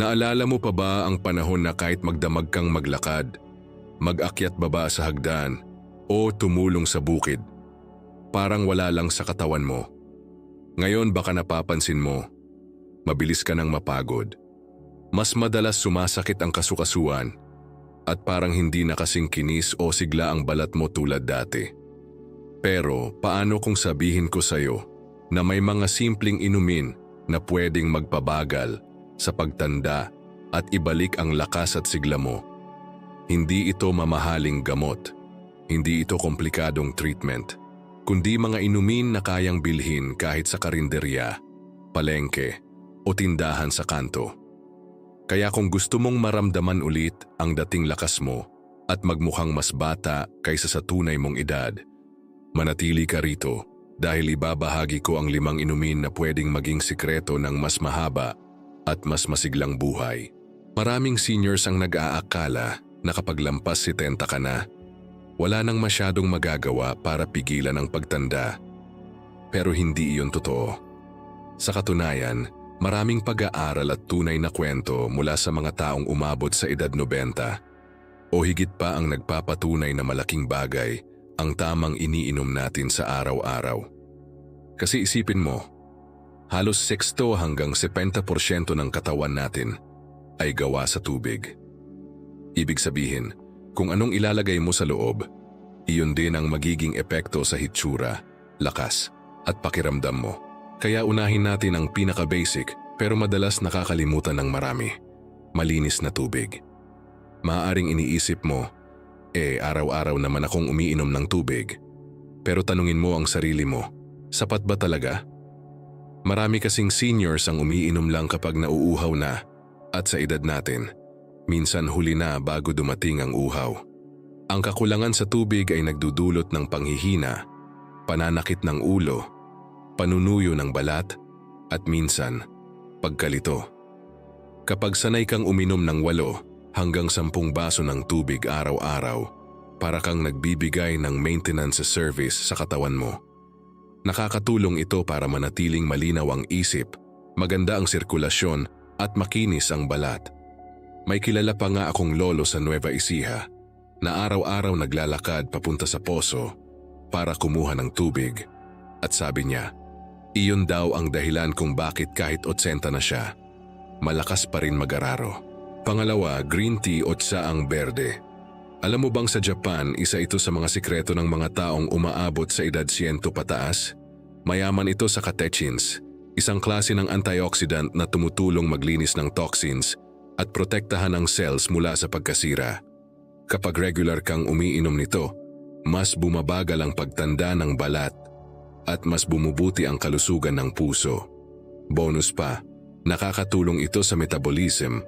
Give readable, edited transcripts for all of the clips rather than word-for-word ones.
Naalala mo pa ba ang panahon na kahit magdamag kang maglakad, mag-akyat baba sa hagdan, o tumulong sa bukid? Parang wala lang sa katawan mo. Ngayon baka napapansin mo, mabilis ka nang mapagod. Mas madalas sumasakit ang kasukasuan at parang hindi na kasing kinis o sigla ang balat mo tulad dati. Pero paano kung sabihin ko sa'yo na may mga simpleng inumin na pwedeng magpabagal sa pagtanda at ibalik ang lakas at sigla mo? Hindi ito mamahaling gamot, hindi ito komplikadong treatment, kundi mga inumin na kayang bilhin kahit sa karinderya, palengke o tindahan sa kanto. Kaya kung gusto mong maramdaman ulit ang dating lakas mo at magmukhang mas bata kaysa sa tunay mong edad, manatili ka rito dahil ibabahagi ko ang 5 inumin na pwedeng maging sikreto ng mas mahaba at mas masiglang buhay. Maraming seniors ang nag-aakala na kapag lampas 70 ka na, wala nang masyadong magagawa para pigilan ang pagtanda. Pero hindi iyon totoo. Sa katunayan, maraming pag-aaral at tunay na kwento mula sa mga taong umabot sa edad 90 o higit pa ang nagpapatunay na malaking bagay ang tamang iniinom natin sa araw-araw. Kasi isipin mo, halos 60 hanggang 70% ng katawan natin ay gawa sa tubig. Ibig sabihin, kung anong ilalagay mo sa loob, iyon din ang magiging epekto sa hitsura, lakas, at pakiramdam mo. Kaya unahin natin ang pinaka-basic pero madalas nakakalimutan ng marami, malinis na tubig. Maaaring iniisip mo, araw-araw naman akong umiinom ng tubig. Pero tanungin mo ang sarili mo, sapat ba talaga? Marami kasing seniors ang umiinom lang kapag nauuhaw na at sa edad natin, minsan huli na bago dumating ang uhaw. Ang kakulangan sa tubig ay nagdudulot ng panghihina, pananakit ng ulo, panunuyo ng balat, at minsan, pagkalito. Kapag sanay kang uminom ng 8 hanggang 10 baso ng tubig araw-araw, para kang nagbibigay ng maintenance service sa katawan mo. Nakakatulong ito para manatiling malinaw ang isip, maganda ang sirkulasyon, at makinis ang balat. May kilala pa nga akong lolo sa Nueva Ecija na araw-araw naglalakad papunta sa poso para kumuha ng tubig. At sabi niya, iyon daw ang dahilan kung bakit kahit 80 na siya, malakas pa rin mag-araro. Pangalawa, green tea o tsaang berde. Alam mo bang sa Japan, isa ito sa mga sikreto ng mga taong umaabot sa edad 100 pataas? Mayaman ito sa catechins, isang klase ng antioxidant na tumutulong maglinis ng toxins at protektahan ang cells mula sa pagkasira. Kapag regular kang umiinom nito, mas bumabagal ang pagtanda ng balat at mas bumubuti ang kalusugan ng puso. Bonus pa, nakakatulong ito sa metabolism,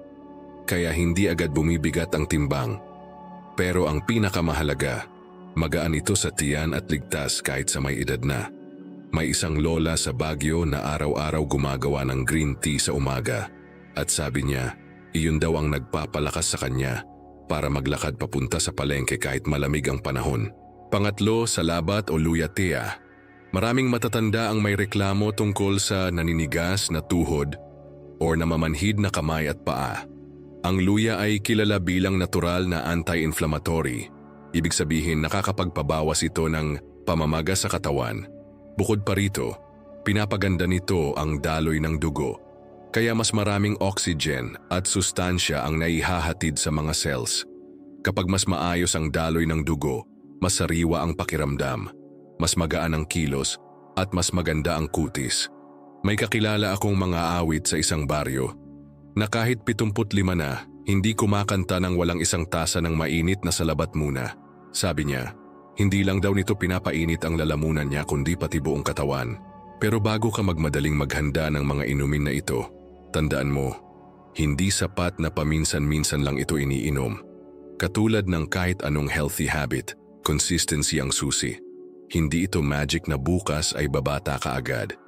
kaya hindi agad bumibigat ang timbang. Pero ang pinakamahalaga, magaan ito sa tiyan at ligtas kahit sa may edad na. May isang lola sa Baguio na araw-araw gumagawa ng green tea sa umaga at sabi niya, iyon daw ang nagpapalakas sa kanya para maglakad papunta sa palengke kahit malamig ang panahon. Pangatlo, salabat o luya-tea. Maraming matatanda ang may reklamo tungkol sa naninigas na tuhod o namamanhid na kamay at paa. Ang luya ay kilala bilang natural na anti-inflammatory. Ibig sabihin nakakapagpabawas ito ng pamamaga sa katawan. Bukod pa rito, pinapaganda nito ang daloy ng dugo. Kaya mas maraming oxygen at sustansya ang naihahatid sa mga cells. Kapag mas maayos ang daloy ng dugo, mas sariwa ang pakiramdam, mas magaan ang kilos, at mas maganda ang kutis. May kakilala akong mga awit sa isang baryo na kahit 75 na, hindi kumakanta ng walang isang tasa ng mainit na salabat muna. Sabi niya, hindi lang daw nito pinapainit ang lalamunan niya kundi pati buong katawan. Pero bago ka magmadaling maghanda ng mga inumin na ito, tandaan mo, hindi sapat na paminsan-minsan lang ito iniinom. Katulad ng kahit anong healthy habit, consistency ang susi. Hindi ito magic na bukas ay babata ka agad.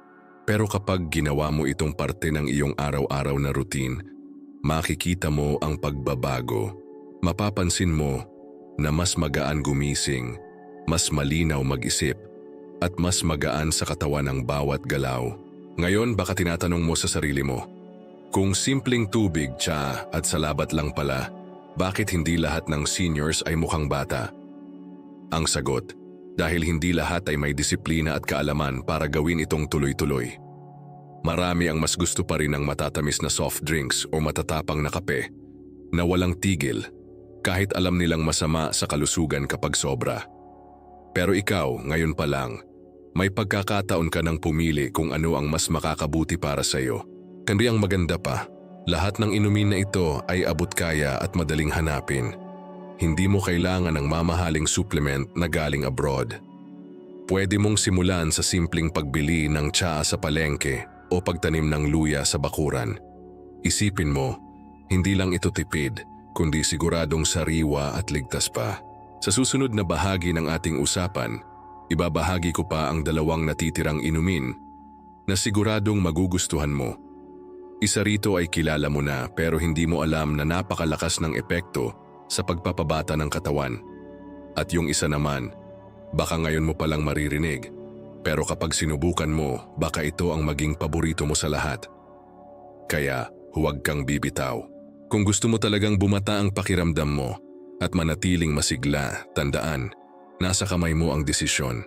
Pero kapag ginawa mo itong parte ng iyong araw-araw na routine, makikita mo ang pagbabago. Mapapansin mo na mas magaan gumising, mas malinaw mag-isip, at mas magaan sa katawan ang bawat galaw. Ngayon baka tinatanong mo sa sarili mo, Kung simpleng tubig, tsa at salabat lang pala, bakit hindi lahat ng seniors ay mukhang bata? Ang sagot, dahil hindi lahat ay may disiplina at kaalaman para gawin itong tuloy-tuloy. Marami ang mas gusto pa rin ng matatamis na soft drinks o matatapang na kape na walang tigil kahit alam nilang masama sa kalusugan kapag sobra. Pero ikaw, ngayon pa lang, may pagkakataon ka ng pumili kung ano ang mas makakabuti para sa iyo. Kandi ang maganda pa, lahat ng inumin na ito ay abot kaya at madaling hanapin. Hindi mo kailangan ng mamahaling supplement na galing abroad. Pwede mong simulan sa simpleng pagbili ng tsaa sa palengke o pagtanim ng luya sa bakuran. Isipin mo, hindi lang ito tipid, kundi siguradong sariwa at ligtas pa. Sa susunod na bahagi ng ating usapan, ibabahagi ko pa ang 2 natitirang inumin na siguradong magugustuhan mo. Isa rito ay kilala mo na pero hindi mo alam na napakalakas ng epekto sa pagpapabata ng katawan. At yung isa naman, baka ngayon mo palang maririnig, pero kapag sinubukan mo, baka ito ang maging paborito mo sa lahat. Kaya huwag kang bibitaw. Kung gusto mo talagang bumata ang pakiramdam mo at manatiling masigla, tandaan, nasa kamay mo ang desisyon.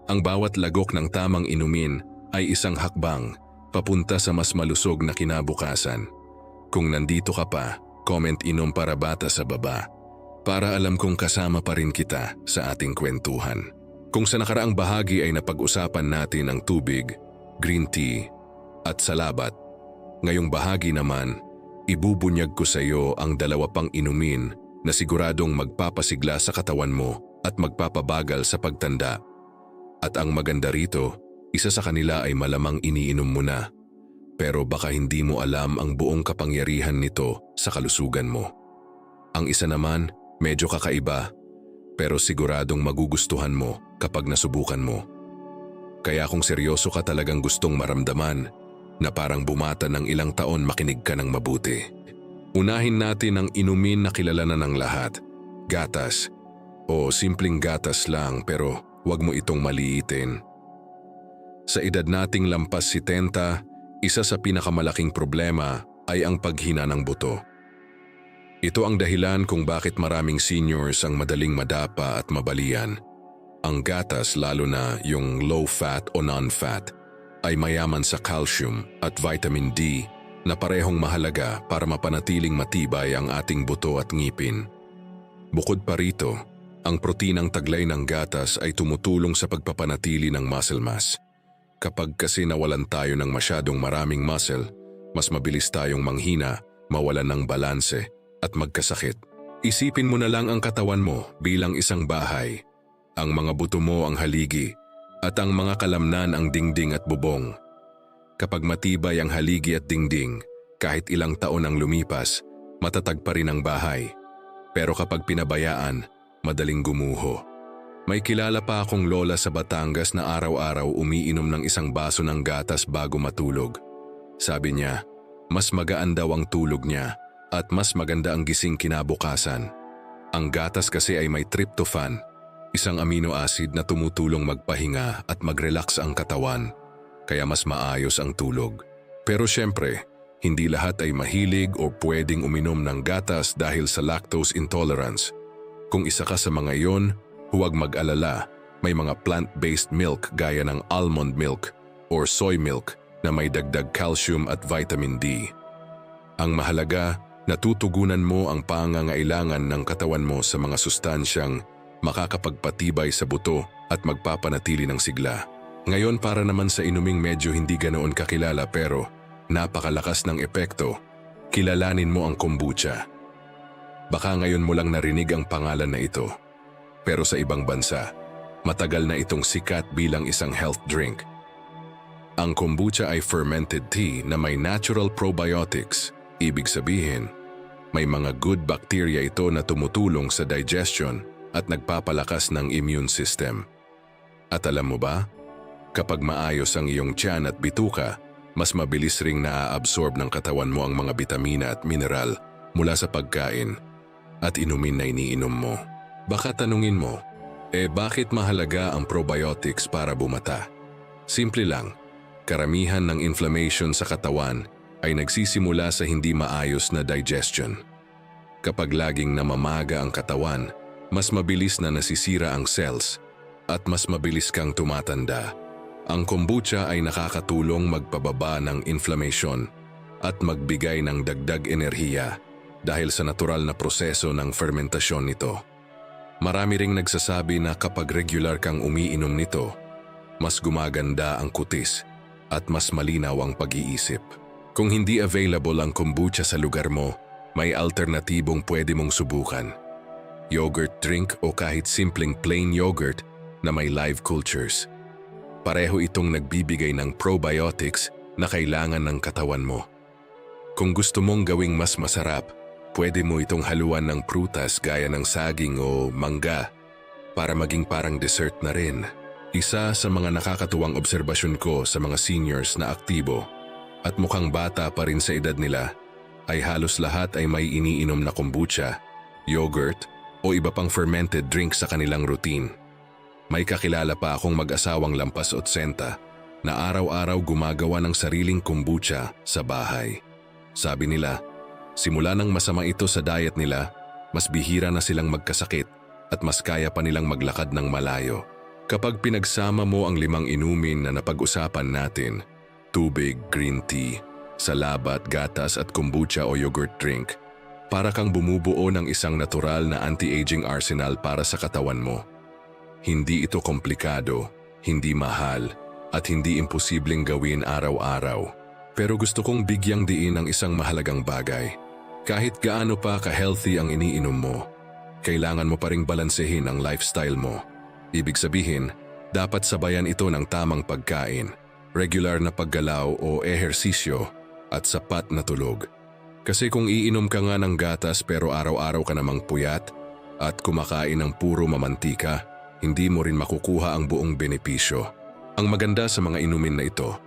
Ang bawat lagok ng tamang inumin ay isang hakbang papunta sa mas malusog na kinabukasan. Kung nandito ka pa, comment inom para bata sa baba para alam kong kasama pa rin kita sa ating kwentuhan. Kung sa nakaraang bahagi ay napag-usapan natin ang tubig, green tea at salabat, ngayong bahagi naman, ibubunyag ko sa iyo ang 2 pang inumin na siguradong magpapasigla sa katawan mo at magpapabagal sa pagtanda. At ang maganda rito, isa sa kanila ay malamang iniinom mo na, pero baka hindi mo alam ang buong kapangyarihan nito sa kalusugan mo. Ang isa naman, medyo kakaiba, pero siguradong magugustuhan mo kapag nasubukan mo. Kaya kung seryoso ka talagang gustong maramdaman na parang bumata ng ilang taon, makinig ka ng mabuti. Unahin natin ang inumin na kilala na ng lahat, gatas. O simpleng gatas lang pero huwag mo itong maliitin. Sa edad nating lampas 70, isa sa pinakamalaking problema ay ang paghina ng buto. Ito ang dahilan kung bakit maraming seniors ang madaling madapa at mabalian. Ang gatas, lalo na yung low-fat o non-fat, ay mayaman sa calcium at vitamin D na parehong mahalaga para mapanatiling matibay ang ating buto at ngipin. Bukod pa rito, ang proteinang taglay ng gatas ay tumutulong sa pagpapanatili ng muscle mass. Kapag kasi nawalan tayo ng masyadong maraming muscle, mas mabilis tayong manghina, mawalan ng balanse, at magkasakit. Isipin mo na lang ang katawan mo bilang isang bahay. Ang mga buto mo ang haligi at ang mga kalamnan ang dingding at bubong. Kapag matibay ang haligi at dingding, kahit ilang taon ang lumipas, matatag pa rin ang bahay. Pero kapag pinabayaan, madaling gumuho. May kilala pa akong lola sa Batangas na araw-araw umiinom ng 1 baso ng gatas bago matulog. Sabi niya, mas magaan daw ang tulog niya at mas maganda ang gising kinabukasan. Ang gatas kasi ay may tryptophan, isang amino acid na tumutulong magpahinga at mag-relax ang katawan, kaya mas maayos ang tulog. Pero syempre, hindi lahat ay mahilig o pwedeng uminom ng gatas dahil sa lactose intolerance. Kung isa ka sa mga iyon, huwag mag-alala, may mga plant-based milk gaya ng almond milk or soy milk na may dagdag calcium at vitamin D. Ang mahalaga, natutugunan mo ang pangangailangan ng katawan mo sa mga sustansyang makakapagpatibay sa buto at magpapanatili ng sigla. Ngayon para naman sa inuming medyo hindi ganoon kakilala pero napakalakas ng epekto, kilalanin mo ang kombucha. Baka ngayon mo lang narinig ang pangalan na ito. Pero sa ibang bansa, matagal na itong sikat bilang isang health drink. Ang kombucha ay fermented tea na may natural probiotics. Ibig sabihin, may mga good bacteria ito na tumutulong sa digestion at nagpapalakas ng immune system. At alam mo ba, kapag maayos ang iyong tiyan at bituka, mas mabilis ring naa-absorb ng katawan mo ang mga bitamina at mineral mula sa pagkain at inumin na iniinom mo. Baka tanungin mo, bakit mahalaga ang probiotics para bumata? Simple lang, karamihan ng inflammation sa katawan ay nagsisimula sa hindi maayos na digestion. Kapag laging namamaga ang katawan, mas mabilis na nasisira ang cells at mas mabilis kang tumatanda. Ang kombucha ay nakakatulong magpababa ng inflammation at magbigay ng dagdag enerhiya dahil sa natural na proseso ng fermentasyon nito. Marami ring nagsasabi na kapag regular kang umiinom nito, mas gumaganda ang kutis at mas malinaw ang pag-iisip. Kung hindi available ang kombucha sa lugar mo, may alternatibong pwede mong subukan. Yogurt drink o kahit simpleng plain yogurt na may live cultures. Pareho itong nagbibigay ng probiotics na kailangan ng katawan mo. Kung gusto mong gawing mas masarap, pwede mo itong haluan ng prutas gaya ng saging o mangga para maging parang dessert na rin. Isa sa mga nakakatuwang obserbasyon ko sa mga seniors na aktibo at mukhang bata pa rin sa edad nila ay halos lahat ay may iniinom na kombucha, yogurt o iba pang fermented drink sa kanilang routine. May kakilala pa akong mag-asawang lampas 80 na araw-araw gumagawa ng sariling kombucha sa bahay. Sabi nila, simula nang masama ito sa diet nila, mas bihira na silang magkasakit at mas kaya pa nilang maglakad ng malayo. Kapag pinagsama mo ang 5 inumin na napag-usapan natin, tubig, green tea, salabat, gatas at kombucha o yogurt drink, para kang bumubuo ng isang natural na anti-aging arsenal para sa katawan mo. Hindi ito komplikado, hindi mahal, at hindi imposibleng gawin araw-araw. Pero gusto kong bigyang diin ang isang mahalagang bagay. Kahit gaano pa ka-healthy ang iniinom mo, kailangan mo pa ring balansehin ang lifestyle mo. Ibig sabihin, dapat sabayan ito ng tamang pagkain, regular na paggalaw o ehersisyo, at sapat na tulog. Kasi kung iinom ka nga ng gatas pero araw-araw ka namang puyat at kumakain ng puro mamantika, hindi mo rin makukuha ang buong benepisyo. Ang maganda sa mga inumin na ito,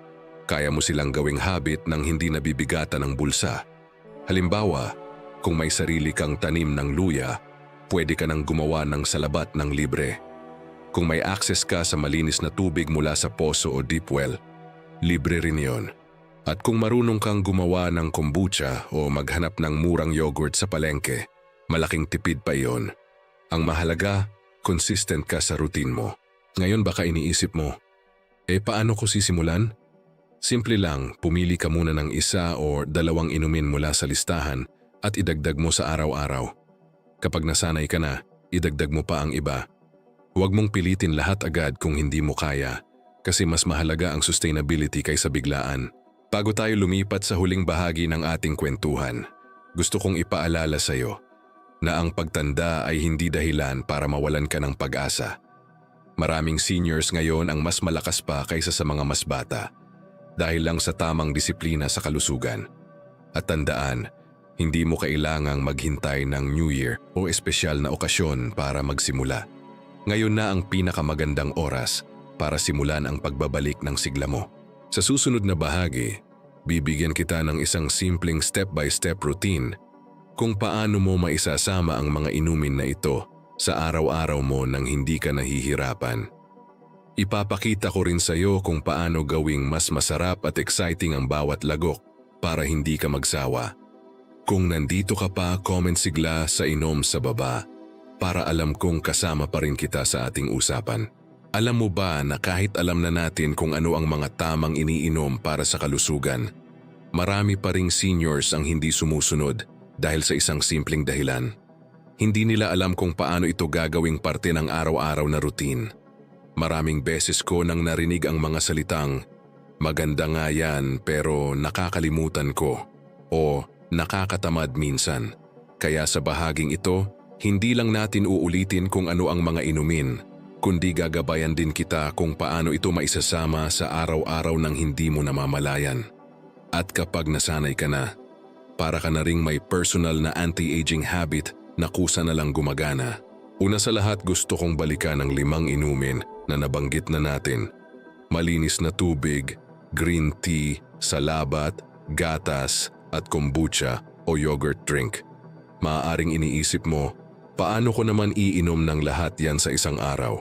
kaya mo silang gawing habit nang hindi nabibigatan ng bulsa. Halimbawa, kung may sarili kang tanim ng luya, pwede ka nang gumawa ng salabat ng libre. Kung may access ka sa malinis na tubig mula sa poso o deep well, libre rin yon. At kung marunong kang gumawa ng kombucha o maghanap ng murang yogurt sa palengke, malaking tipid pa yon. Ang mahalaga, consistent ka sa routine mo. Ngayon baka iniisip mo, paano ko sisimulan? Simple lang, pumili ka muna ng 1 o 2 inumin mula sa listahan at idagdag mo sa araw-araw. Kapag nasanay ka na, idagdag mo pa ang iba. Huwag mong pilitin lahat agad kung hindi mo kaya, kasi mas mahalaga ang sustainability kaysa biglaan. Bago tayo lumipat sa huling bahagi ng ating kwentuhan, gusto kong ipaalala sa iyo na ang pagtanda ay hindi dahilan para mawalan ka ng pag-asa. Maraming seniors ngayon ang mas malakas pa kaysa sa mga mas bata dahil lang sa tamang disiplina sa kalusugan. At tandaan, hindi mo kailangang maghintay ng New Year o espesyal na okasyon para magsimula. Ngayon na ang pinakamagandang oras para simulan ang pagbabalik ng sigla mo. Sa susunod na bahagi, bibigyan kita ng isang simpleng step-by-step routine kung paano mo maisasama ang mga inumin na ito sa araw-araw mo nang hindi ka nahihirapan. Ipapakita ko rin sa iyo kung paano gawing mas masarap at exciting ang bawat lagok para hindi ka magsawa. Kung nandito ka pa, comment sigla sa inom sa baba para alam kong kasama pa rin kita sa ating usapan. Alam mo ba na kahit alam na natin kung ano ang mga tamang iniinom para sa kalusugan, marami pa ring seniors ang hindi sumusunod dahil sa isang simpleng dahilan. Hindi nila alam kung paano ito gagawing parte ng araw-araw na routine. Maraming beses ko nang narinig ang mga salitang, "Maganda nga yan pero nakakalimutan ko" o "nakakatamad minsan." Kaya sa bahaging ito, hindi lang natin uulitin kung ano ang mga inumin, kundi gagabayan din kita kung paano ito maisasama sa araw-araw ng hindi mo namamalayan. At kapag nasanay ka na, para ka na ring may personal na anti-aging habit na kusa na lang gumagana. Una sa lahat, gusto kong balikan ang 5 inumin na nabanggit na natin. Malinis na tubig, green tea, salabat, gatas, at kombucha o yogurt drink. Maaaring iniisip mo, paano ko naman iinom ng lahat yan sa isang araw?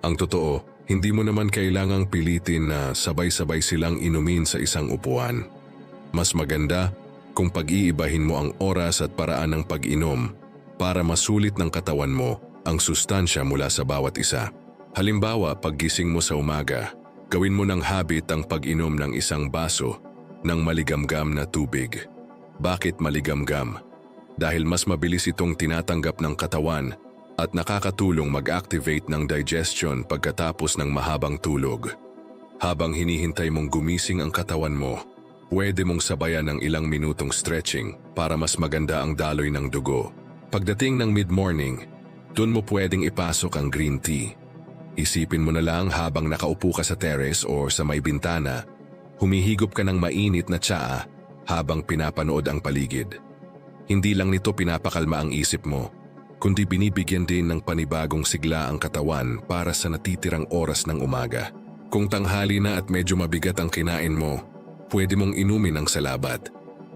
Ang totoo, hindi mo naman kailangang pilitin na sabay-sabay silang inumin sa isang upuan. Mas maganda kung pag-iibahin mo ang oras at paraan ng pag-inom para masulit ng katawan mo ang sustansya mula sa bawat isa. Halimbawa, paggising mo sa umaga, gawin mo ng habit ang pag-inom ng isang baso ng maligamgam na tubig. Bakit maligamgam? Dahil mas mabilis itong tinatanggap ng katawan at nakakatulong mag-activate ng digestion pagkatapos ng mahabang tulog. Habang hinihintay mong gumising ang katawan mo, pwede mong sabayan ng ilang minutong stretching para mas maganda ang daloy ng dugo. Pagdating ng mid-morning, dun mo pwedeng ipasok ang green tea. Isipin mo na lang habang nakaupo ka sa terrace o sa may bintana, humihigop ka ng mainit na tsaa habang pinapanood ang paligid. Hindi lang nito pinapakalma ang isip mo, kundi binibigyan din ng panibagong sigla ang katawan para sa natitirang oras ng umaga. Kung tanghali na at medyo mabigat ang kinain mo, pwede mong inumin ang salabat.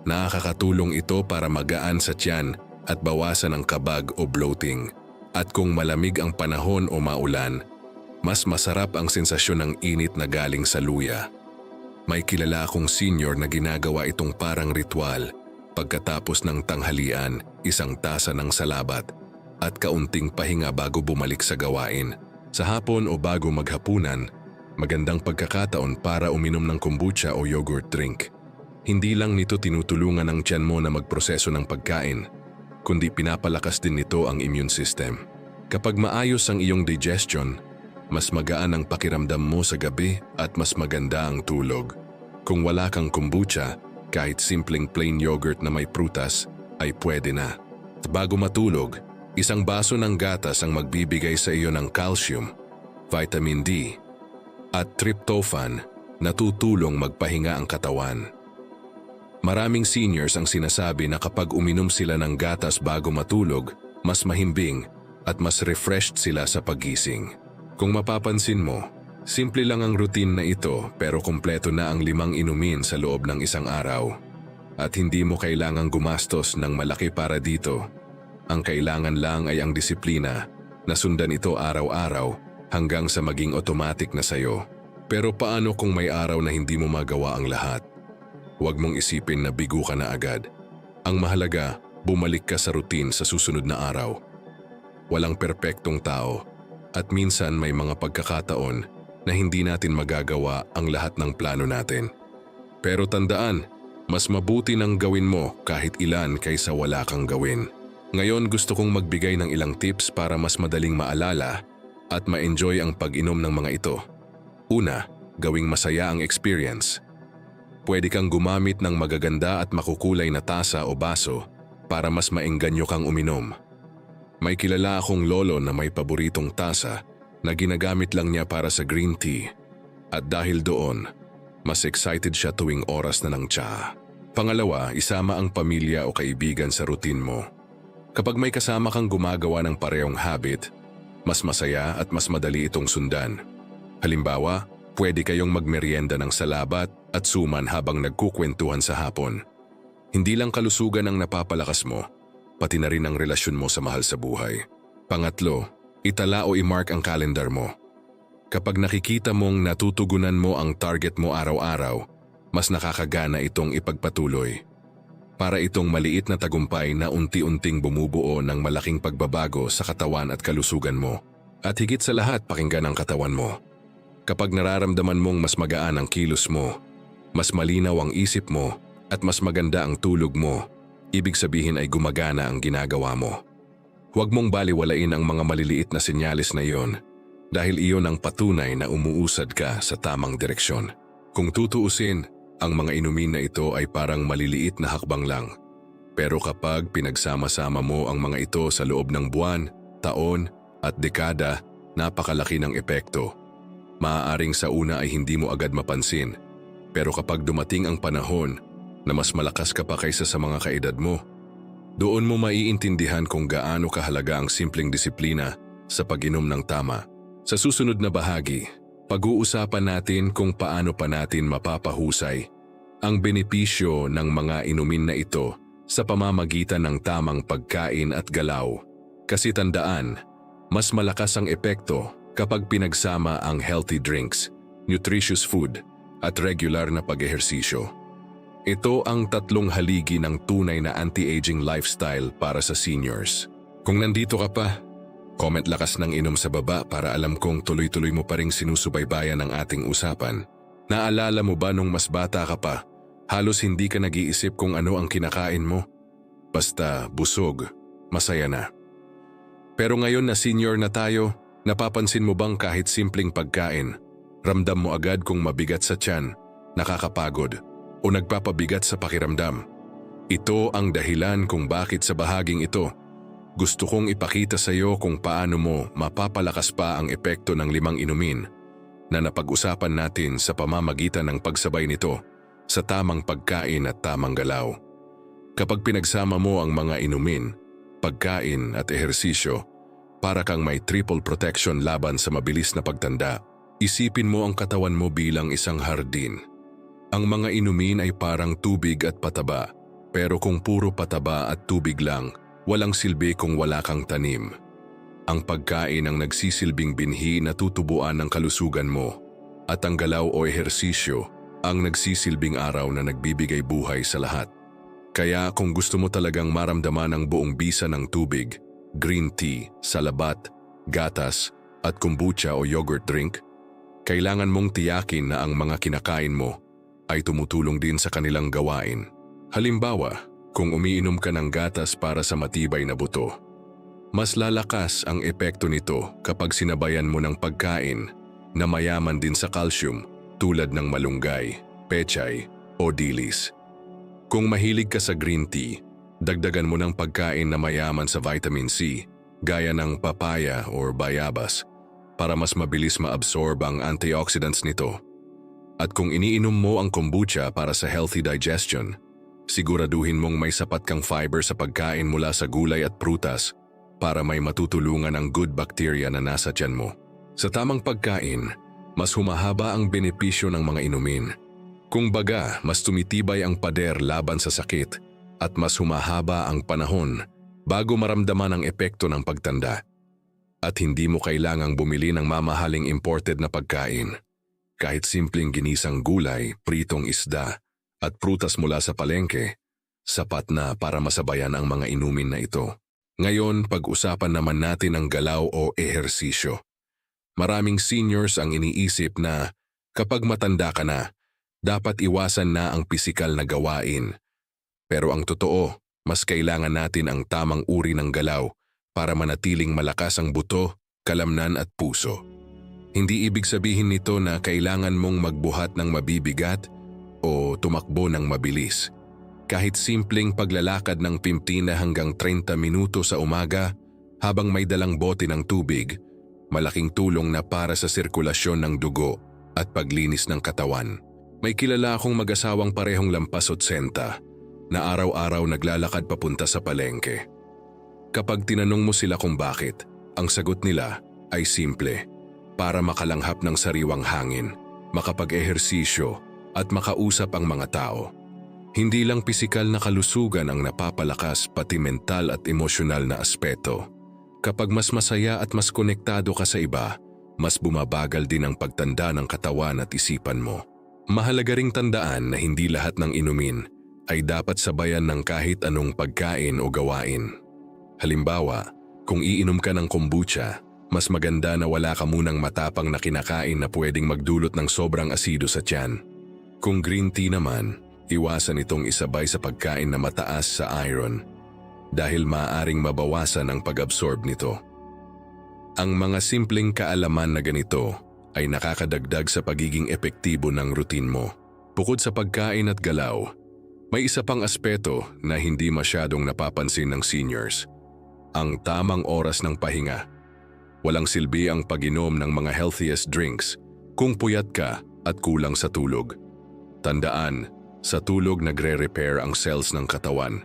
Nakakatulong ito para magaan sa tiyan at bawasan ang kabag o bloating. At kung malamig ang panahon o maulan, mas masarap ang sensasyon ng init na galing sa luya. May kilala akong senior na ginagawa itong parang ritual. Pagkatapos ng tanghalian, isang tasa ng salabat at kaunting pahinga bago bumalik sa gawain. Sa hapon o bago maghapunan, magandang pagkakataon para uminom ng kombucha o yogurt drink. Hindi lang nito tinutulungan ang tiyan mo na magproseso ng pagkain, kundi pinapalakas din nito ang immune system. Kapag maayos ang iyong digestion, mas magaan ang pakiramdam mo sa gabi at mas maganda ang tulog. Kung wala kang kombucha, kahit simpleng plain yogurt na may prutas ay pwede na. Bago matulog, isang baso ng gatas ang magbibigay sa iyo ng calcium, vitamin D, at tryptophan na tutulong magpahinga ang katawan. Maraming seniors ang sinasabi na kapag uminom sila ng gatas bago matulog, mas mahimbing at mas refreshed sila sa paggising. Kung mapapansin mo, simple lang ang routine na ito pero kumpleto na ang 5 inumin sa loob ng isang araw. At hindi mo kailangang gumastos ng malaki para dito. Ang kailangan lang ay ang disiplina na sundan ito araw-araw hanggang sa maging automatic na sayo. Pero paano kung may araw na hindi mo magawa ang lahat? Huwag mong isipin na bigo ka na agad. Ang mahalaga, bumalik ka sa routine sa susunod na araw. Walang perpektong tao at minsan may mga pagkakataon na hindi natin magagawa ang lahat ng plano natin. Pero tandaan, mas mabuti nang gawin mo kahit ilan kaysa wala kang gawin. Ngayon gusto kong magbigay ng ilang tips para mas madaling maalala at ma-enjoy ang pag-inom ng mga ito. Una, gawing masaya ang experience. Pwede kang gumamit ng magaganda at makukulay na tasa o baso para mas maengganyo kang uminom. May kilala akong lolo na may paboritong tasa na ginagamit lang niya para sa green tea. At dahil doon, mas excited siya tuwing oras na ng tsaa. Pangalawa, isama ang pamilya o kaibigan sa routine mo. Kapag may kasama kang gumagawa ng parehong habit, mas masaya at mas madali itong sundan. Halimbawa, pwede kayong magmeryenda ng salabat at suman habang nagkukwentuhan sa hapon. Hindi lang kalusugan ang napapalakas mo, pati na rin ang relasyon mo sa mahal sa buhay. Pangatlo, itala o i-mark ang kalendar mo. Kapag nakikita mong natutugunan mo ang target mo araw-araw, mas nakakagana itong ipagpatuloy. Para itong maliit na tagumpay na unti-unting bumubuo ng malaking pagbabago sa katawan at kalusugan mo. At higit sa lahat, pakinggan ang katawan mo. Kapag nararamdaman mong mas magaan ang kilos mo, mas malinaw ang isip mo, at mas maganda ang tulog mo, ibig sabihin ay gumagana ang ginagawa mo. Huwag mong baliwalain ang mga maliliit na senyales na iyon dahil iyon ang patunay na umuusad ka sa tamang direksyon. Kung tutuusin, ang mga inumin na ito ay parang maliliit na hakbang lang. Pero kapag pinagsama-sama mo ang mga ito sa loob ng buwan, taon at dekada, napakalaki ng epekto. Maaaring sa una ay hindi mo agad mapansin, pero kapag dumating ang panahon na mas malakas ka pa kaysa sa mga kaedad mo, doon mo maiintindihan kung gaano kahalaga ang simpleng disiplina sa pag-inom ng tama. Sa susunod na bahagi, pag-uusapan natin kung paano pa natin mapapahusay ang benepisyo ng mga inumin na ito sa pamamagitan ng tamang pagkain at galaw. Kasi tandaan, mas malakas ang epekto kapag pinagsama ang healthy drinks, nutritious food, at regular na pag-ehersisyo. Ito ang 3 haligi ng tunay na anti-aging lifestyle para sa seniors. Kung nandito ka pa, comment lakas ng inom sa baba para alam kong tuloy-tuloy mo pa ring sinusubaybayan ang ating usapan. Naalala mo ba nung mas bata ka pa, halos hindi ka nag-iisip kung ano ang kinakain mo? Basta busog, masaya na. Pero ngayon na senior na tayo, napapansin mo bang kahit simpleng pagkain, ramdam mo agad kung mabigat sa tiyan, nakakapagod, o nagpapabigat sa pakiramdam? Ito ang dahilan kung bakit sa bahaging ito, gusto kong ipakita sa iyo kung paano mo mapapalakas pa ang epekto ng 5 inumin na napag-usapan natin sa pamamagitan ng pagsabay nito sa tamang pagkain at tamang galaw. Kapag pinagsama mo ang mga inumin, pagkain at ehersisyo, para kang may triple protection laban sa mabilis na pagtanda. Isipin mo ang katawan mo bilang isang hardin. Ang mga inumin ay parang tubig at pataba, pero kung puro pataba at tubig lang, walang silbi kung wala kang tanim. Ang pagkain ang nagsisilbing binhi na tutubuan ng kalusugan mo, at ang galaw o ehersisyo ang nagsisilbing araw na nagbibigay buhay sa lahat. Kaya kung gusto mo talagang maramdaman ang buong bisa ng tubig, green tea, salabat, gatas, at kombucha o yogurt drink, kailangan mong tiyakin na ang mga kinakain mo ay tumutulong din sa kanilang gawain. Halimbawa, kung umiinom ka ng gatas para sa matibay na buto, mas lalakas ang epekto nito kapag sinabayan mo ng pagkain na mayaman din sa calcium tulad ng malunggay, pechay o dilis. Kung mahilig ka sa green tea, dagdagan mo ng pagkain na mayaman sa vitamin C, gaya ng papaya o bayabas, para mas mabilis maabsorb ang antioxidants nito. At kung iniinom mo ang kombucha para sa healthy digestion, siguraduhin mong may sapat kang fiber sa pagkain mula sa gulay at prutas para may matutulungan ang good bacteria na nasa tiyan mo. Sa tamang pagkain, mas humahaba ang benepisyo ng mga inumin. Kung baga, mas tumitibay ang pader laban sa sakit at mas humahaba ang panahon bago maramdaman ang epekto ng pagtanda. At hindi mo kailangang bumili ng mamahaling imported na pagkain. Kahit simpleng ginisang gulay, pritong isda, at prutas mula sa palengke, sapat na para masabayan ang mga inumin na ito. Ngayon, pag-usapan naman natin ang galaw o ehersisyo. Maraming seniors ang iniisip na kapag matanda ka na, dapat iwasan na ang pisikal na gawain. Pero ang totoo, mas kailangan natin ang tamang uri ng galaw para manatiling malakas ang buto, kalamnan at puso. Hindi ibig sabihin nito na kailangan mong magbuhat ng mabibigat o tumakbo ng mabilis. Kahit simpleng paglalakad ng 15 hanggang 30 minuto sa umaga habang may dalang bote ng tubig, malaking tulong na para sa sirkulasyon ng dugo at paglinis ng katawan. May kilala akong mag-asawang parehong lampas 80 na araw-araw naglalakad papunta sa palengke. Kapag tinanong mo sila kung bakit, ang sagot nila ay simple: para makalanghap ng sariwang hangin, makapag-ehersisyo at makausap ang mga tao. Hindi lang pisikal na kalusugan ang napapalakas, pati mental at emosyonal na aspeto. Kapag mas masaya at mas konektado ka sa iba, mas bumabagal din ang pagtanda ng katawan at isipan mo. Mahalaga ring tandaan na hindi lahat ng inumin ay dapat sabayan ng kahit anong pagkain o gawain. Halimbawa, kung iinom ka ng kombucha, mas maganda na wala ka munang matapang na kinakain na pwedeng magdulot ng sobrang asido sa tiyan. Kung green tea naman, iwasan itong isabay sa pagkain na mataas sa iron dahil maaaring mabawasan ang pag-absorb nito. Ang mga simpleng kaalaman na ganito ay nakakadagdag sa pagiging epektibo ng routine mo. Bukod sa pagkain at galaw, may isa pang aspeto na hindi masyadong napapansin ng seniors: ang tamang oras ng pahinga. Walang silbi ang pag-inom ng mga healthiest drinks kung puyat ka at kulang sa tulog. Tandaan, sa tulog nagre-repair ang cells ng katawan.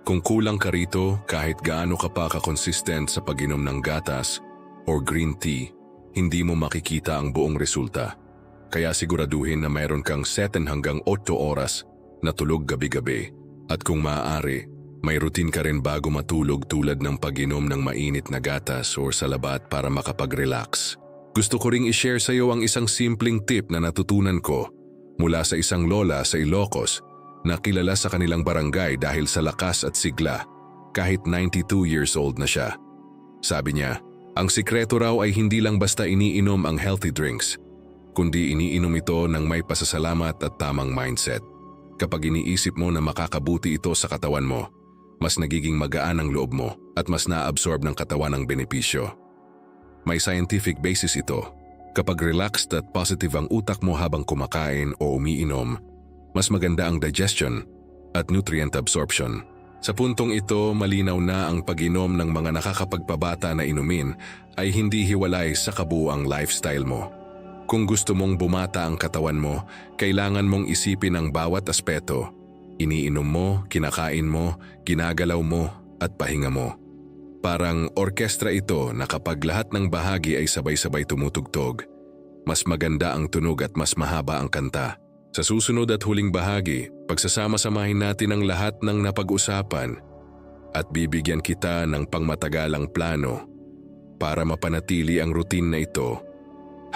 Kung kulang ka rito, kahit gaano ka pa ka-consistent sa pag-inom ng gatas or green tea, hindi mo makikita ang buong resulta. Kaya siguraduhin na mayroon kang 7 hanggang 8 oras na tulog gabi-gabi. At kung maaari, may routine ka rin bago matulog tulad ng pag-inom ng mainit na gatas o salabat para makapag-relax. Gusto ko ring i-share sa iyo ang isang simpleng tip na natutunan ko mula sa isang lola sa Ilocos na kilala sa kanilang barangay dahil sa lakas at sigla kahit 92 years old na siya. Sabi niya, ang sikreto raw ay hindi lang basta iniinom ang healthy drinks, kundi iniinom ito ng may pasasalamat at tamang mindset. Kapag iniisip mo na makakabuti ito sa katawan mo, mas nagiging magaan ang loob mo at mas na-absorb ng katawan ang benepisyo. May scientific basis ito. Kapag relaxed at positive ang utak mo habang kumakain o umiinom, mas maganda ang digestion at nutrient absorption. Sa puntong ito, malinaw na ang pag-inom ng mga nakakapagpabata na inumin ay hindi hiwalay sa kabuuang lifestyle mo. Kung gusto mong bumata ang katawan mo, kailangan mong isipin ang bawat aspeto. Iniinom mo, kinakain mo, ginagalaw mo, at pahinga mo. Parang orkestra ito na kapag lahat ng bahagi ay sabay-sabay tumutugtog, mas maganda ang tunog at mas mahaba ang kanta. Sa susunod at huling bahagi, pagsasama-samahin natin ang lahat ng napag-usapan at bibigyan kita ng pangmatagalang plano para mapanatili ang routine na ito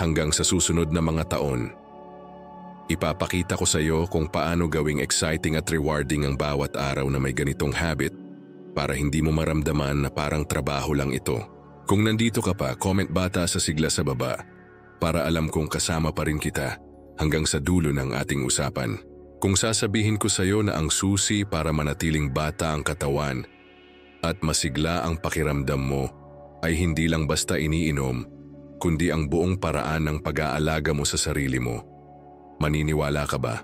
hanggang sa susunod na mga taon. Ipapakita ko sa iyo kung paano gawing exciting at rewarding ang bawat araw na may ganitong habit para hindi mo maramdaman na parang trabaho lang ito. Kung nandito ka pa, comment bata sa sigla sa baba para alam kong kasama pa rin kita hanggang sa dulo ng ating usapan. Kung sasabihin ko sa iyo na ang susi para manatiling bata ang katawan at masigla ang pakiramdam mo ay hindi lang basta iniinom, kundi ang buong paraan ng pag-aalaga mo sa sarili mo. Maniniwala ka ba?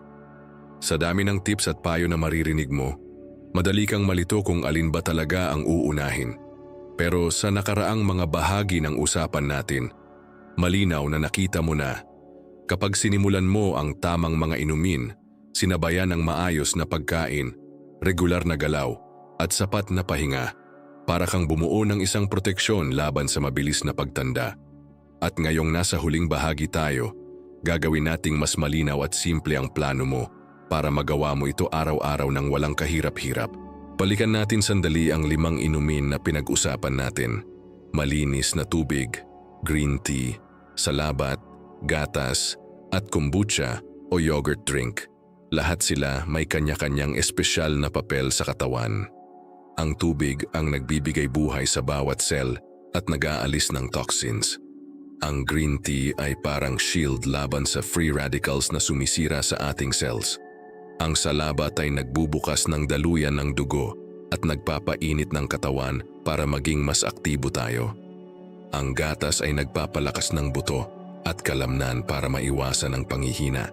Sa dami ng tips at payo na maririnig mo, madali kang malito kung alin ba talaga ang uunahin. Pero sa nakaraang mga bahagi ng usapan natin, malinaw na nakita mo na kapag sinimulan mo ang tamang mga inumin, sinabayan ng maayos na pagkain, regular na galaw at sapat na pahinga, para kang bumuo ng isang proteksyon laban sa mabilis na pagtanda. At ngayong nasa huling bahagi tayo, gagawin nating mas malinaw at simple ang plano mo para magawa mo ito araw-araw ng walang kahirap-hirap. Balikan natin sandali ang 5 inumin na pinag-usapan natin. Malinis na tubig, green tea, salabat, gatas, at kombucha o yogurt drink. Lahat sila may kanya-kanyang espesyal na papel sa katawan. Ang tubig ang nagbibigay buhay sa bawat cell at nag-aalis ng toxins. Ang green tea ay parang shield laban sa free radicals na sumisira sa ating cells. Ang salabat ay nagbubukas ng daluyan ng dugo at nagpapainit ng katawan para maging mas aktibo tayo. Ang gatas ay nagpapalakas ng buto at kalamnan para maiwasan ang panghihina.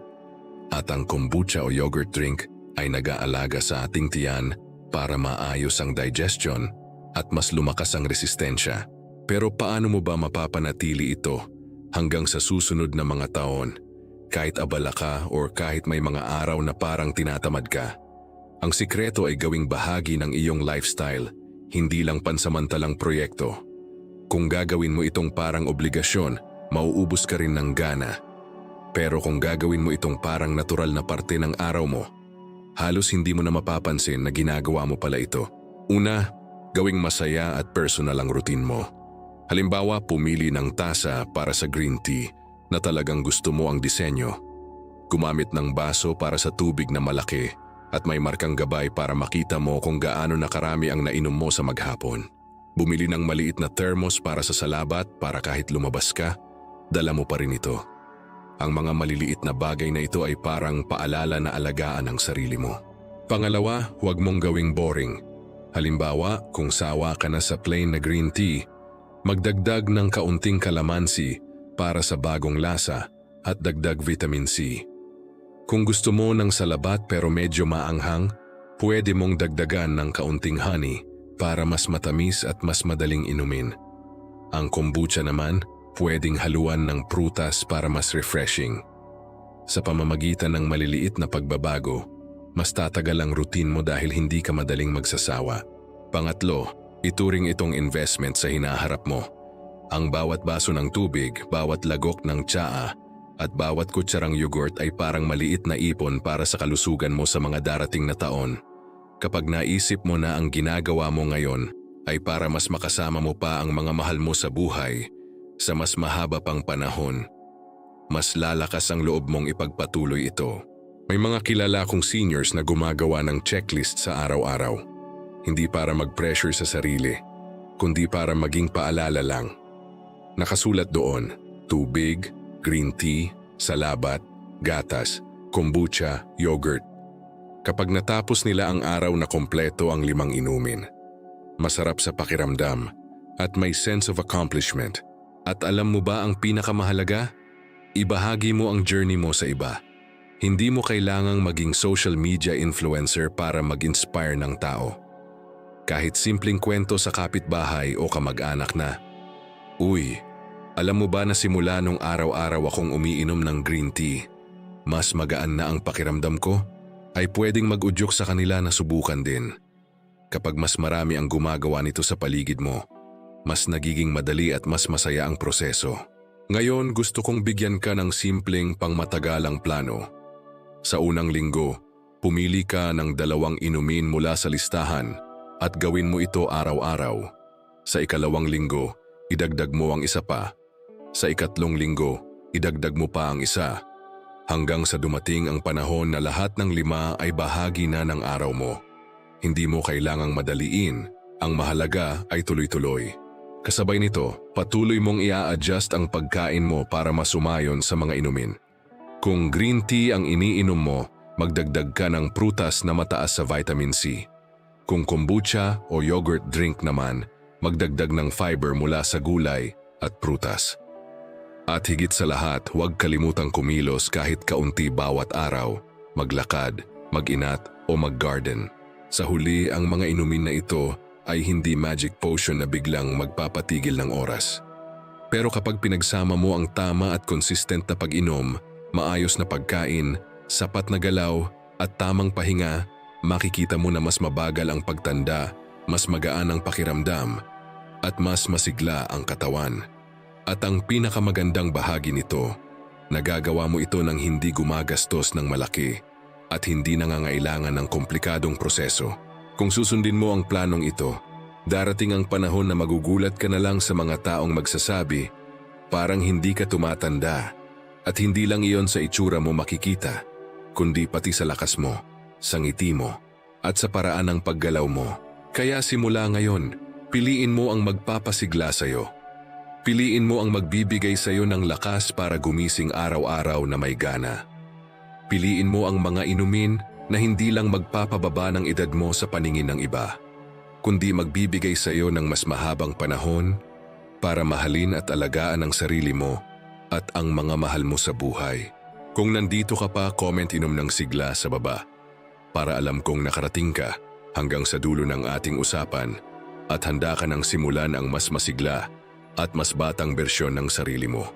At ang kombucha o yogurt drink ay nag-aalaga sa ating tiyan para maayos ang digestion at mas lumakas ang resistensya. Pero paano mo ba mapapanatili ito hanggang sa susunod na mga taon? Kahit abala ka o kahit may mga araw na parang tinatamad ka. Ang sikreto ay gawing bahagi ng iyong lifestyle, hindi lang pansamantalang proyekto. Kung gagawin mo itong parang obligasyon, mauubos ka rin ng gana. Pero kung gagawin mo itong parang natural na parte ng araw mo, halos hindi mo na mapapansin na ginagawa mo pala ito. Una, gawing masaya at personal ang routine mo. Halimbawa, pumili ng tasa para sa green tea na talagang gusto mo ang disenyo. Gumamit ng baso para sa tubig na malaki at may markang gabay para makita mo kung gaano na karami ang nainom mo sa maghapon. Bumili ng maliit na thermos para sa salabat para kahit lumabas ka, dala mo pa rin ito. Ang mga maliliit na bagay na ito ay parang paalala na alagaan ang sarili mo. Pangalawa, huwag mong gawing boring. Halimbawa, kung sawa ka na sa plain na green tea, magdagdag ng kaunting kalamansi para sa bagong lasa at dagdag vitamin C. Kung gusto mo ng salabat pero medyo maanghang, pwede mong dagdagan ng kaunting honey para mas matamis at mas madaling inumin. Ang kombucha naman, pwedeng haluan ng prutas para mas refreshing. Sa pamamagitan ng maliliit na pagbabago, mas tatagal ang routine mo dahil hindi ka madaling magsasawa. Pangatlo, ituring itong investment sa hinaharap mo. Ang bawat baso ng tubig, bawat lagok ng tsaa, at bawat kutsarang yogurt ay parang maliit na ipon para sa kalusugan mo sa mga darating na taon. Kapag naisip mo na ang ginagawa mo ngayon ay para mas makasama mo pa ang mga mahal mo sa buhay, sa mas mahaba pang panahon, mas lalakas ang loob mong ipagpatuloy ito. May mga kilala kong seniors na gumagawa ng checklist sa araw-araw. Hindi para mag-pressure sa sarili, kundi para maging paalala lang. Nakasulat doon, tubig, green tea, salabat, gatas, kombucha, yogurt. Kapag natapos nila ang araw na kompleto ang 5 inumin, masarap sa pakiramdam at may sense of accomplishment. At alam mo ba ang pinakamahalaga? Ibahagi mo ang journey mo sa iba. Hindi mo kailangang maging social media influencer para mag-inspire ng tao. Kahit simpleng kwento sa kapitbahay o kamag-anak na, "Uy, alam mo ba na simula nung araw-araw akong umiinom ng green tea, mas magaan na ang pakiramdam ko?" Ay pwedeng mag-udyok sa kanila na subukan din. Kapag mas marami ang gumagawa nito sa paligid mo, mas nagiging madali at mas masaya ang proseso. Ngayon gusto kong bigyan ka ng simpleng pangmatagalang plano. Sa unang linggo, pumili ka ng 2 inumin mula sa listahan at gawin mo ito araw-araw. Sa ikalawang linggo, idagdag mo ang isa pa. Sa ikatlong linggo, idagdag mo pa ang isa. Hanggang sa dumating ang panahon na lahat ng 5 ay bahagi na ng araw mo. Hindi mo kailangang madaliin, ang mahalaga ay tuloy-tuloy. Kasabay nito, patuloy mong i-a-adjust ang pagkain mo para masumayon sa mga inumin. Kung green tea ang iniinom mo, magdagdag ka ng prutas na mataas sa vitamin C. Kung kombucha o yogurt drink naman, magdagdag ng fiber mula sa gulay at prutas. At higit sa lahat, huwag kalimutang kumilos kahit kaunti bawat araw, maglakad, mag-inat o mag-garden. Sa huli, ang mga inumin na ito ay hindi magic potion na biglang magpapatigil ng oras. Pero kapag pinagsama mo ang tama at consistent na pag-inom, maayos na pagkain, sapat na galaw at tamang pahinga, makikita mo na mas mabagal ang pagtanda, mas magaan ang pakiramdam, at mas masigla ang katawan. At ang pinakamagandang bahagi nito, nagagawa mo ito nang hindi gumagastos ng malaki at hindi nangangailangan ng komplikadong proseso. Kung susundin mo ang planong ito, darating ang panahon na magugulat ka na lang sa mga taong magsasabi, parang hindi ka tumatanda. At hindi lang iyon sa itsura mo makikita, kundi pati sa lakas mo, sa ngiti mo, at sa paraan ng paggalaw mo. Kaya simula ngayon, piliin mo ang magpapasigla sa'yo. Piliin mo ang magbibigay sa'yo ng lakas para gumising araw-araw na may gana. Piliin mo ang mga inumin na hindi lang magpapababa ng edad mo sa paningin ng iba, kundi magbibigay sa'yo ng mas mahabang panahon para mahalin at alagaan ang sarili mo at ang mga mahal mo sa buhay. Kung nandito ka pa, comment inom ng sigla sa baba para alam kong nakarating ka hanggang sa dulo ng ating usapan at handa ka ng simulan ang mas masigla at mas batang bersyon ng sarili mo.